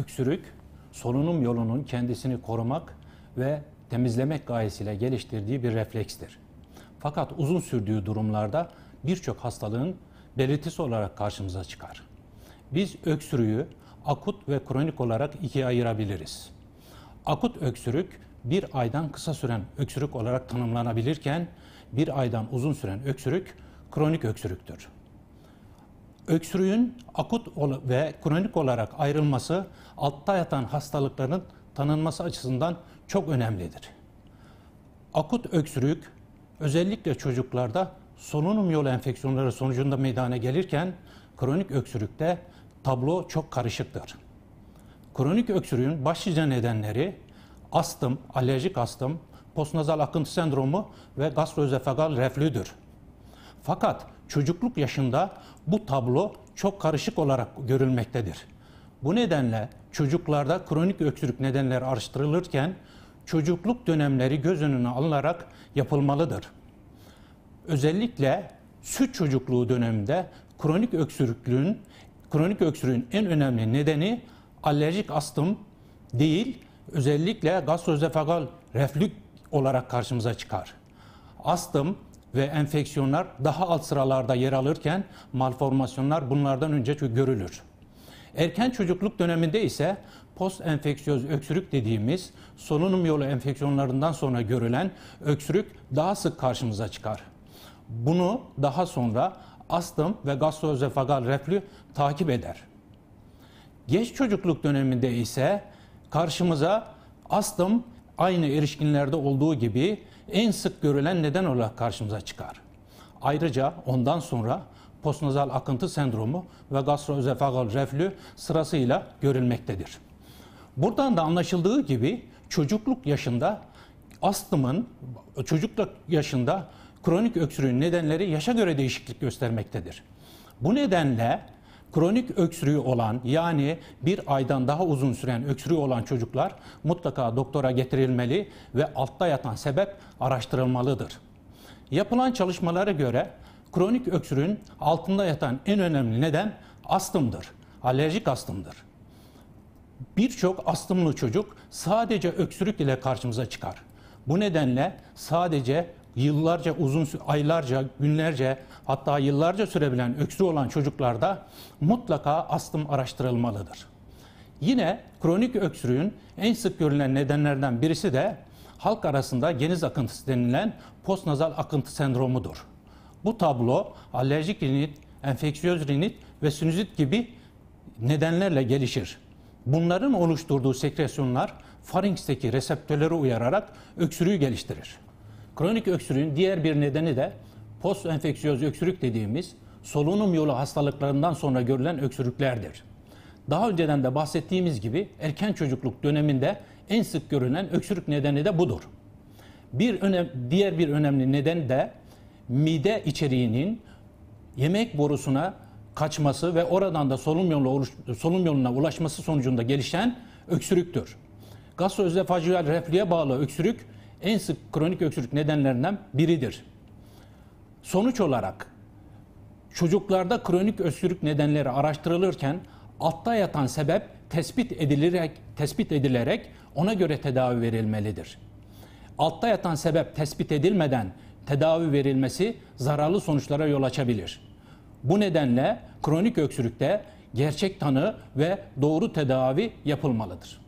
öksürük, solunum yolunun kendisini korumak ve temizlemek gayesiyle geliştirdiği bir reflekstir. Fakat uzun sürdüğü durumlarda birçok hastalığın belirtisi olarak karşımıza çıkar. Biz öksürüğü akut ve kronik olarak ikiye ayırabiliriz. Akut öksürük bir aydan kısa süren öksürük olarak tanımlanabilirken bir aydan uzun süren öksürük kronik öksürüktür. Öksürüğün akut ve kronik olarak ayrılması altta yatan hastalıkların tanınması açısından çok önemlidir. Akut öksürük özellikle çocuklarda solunum yolu enfeksiyonları sonucunda meydana gelirken kronik öksürükte tablo çok karışıktır. Kronik öksürüğün başlıca nedenleri astım, alerjik astım, postnazal akıntı sendromu ve gastroözofagal reflüdür. Fakat çocukluk yaşında bu tablo çok karışık olarak görülmektedir. Bu nedenle çocuklarda kronik öksürük nedenleri araştırılırken çocukluk dönemleri göz önüne alınarak yapılmalıdır. Özellikle süt çocukluğu döneminde kronik öksürüğün en önemli nedeni alerjik astım değil, özellikle gastroözofagal reflü olarak karşımıza çıkar. Astım ve enfeksiyonlar daha alt sıralarda yer alırken malformasyonlar bunlardan önce görülür. Erken çocukluk döneminde ise post enfeksiyöz öksürük dediğimiz solunum yolu enfeksiyonlarından sonra görülen öksürük daha sık karşımıza çıkar. Bunu daha sonra astım ve gastroözofagal reflü takip eder. Geç çocukluk döneminde ise karşımıza astım aynı erişkinlerde olduğu gibi en sık görülen neden olarak karşımıza çıkar. Ayrıca ondan sonra postnazal akıntı sendromu ve gastroözofagal reflü sırasıyla görülmektedir. Buradan da anlaşıldığı gibi çocukluk yaşında kronik öksürüğün nedenleri yaşa göre değişiklik göstermektedir. Bu nedenle kronik öksürüğü olan, yani bir aydan daha uzun süren öksürüğü olan çocuklar mutlaka doktora getirilmeli ve altta yatan sebep araştırılmalıdır. Yapılan çalışmalara göre kronik öksürüğün altında yatan en önemli neden astımdır, alerjik astımdır. Birçok astımlı çocuk sadece öksürük ile karşımıza çıkar. Bu nedenle sadece yıllarca, aylarca, günlerce, hatta yıllarca sürebilen öksürüğü olan çocuklarda mutlaka astım araştırılmalıdır. Yine kronik öksürüğün en sık görülen nedenlerden birisi de halk arasında geniz akıntısı denilen postnazal akıntı sendromudur. Bu tablo alerjik rinit, enfeksiyöz rinit ve sinüzit gibi nedenlerle gelişir. Bunların oluşturduğu sekresyonlar faringsteki reseptörleri uyararak öksürüğü geliştirir. Kronik öksürüğün diğer bir nedeni de post enfeksiyöz öksürük dediğimiz solunum yolu hastalıklarından sonra görülen öksürüklerdir. Daha önceden de bahsettiğimiz gibi erken çocukluk döneminde en sık görülen öksürük nedeni de budur. Diğer bir önemli neden de mide içeriğinin yemek borusuna kaçması ve oradan da solunum yoluna ulaşması sonucunda gelişen öksürüktür. Gastroözofageal reflüye bağlı öksürük en sık kronik öksürük nedenlerinden biridir. Sonuç olarak çocuklarda kronik öksürük nedenleri araştırılırken altta yatan sebep tespit edilerek ona göre tedavi verilmelidir. Altta yatan sebep tespit edilmeden tedavi verilmesi zararlı sonuçlara yol açabilir. Bu nedenle kronik öksürükte gerçek tanı ve doğru tedavi yapılmalıdır.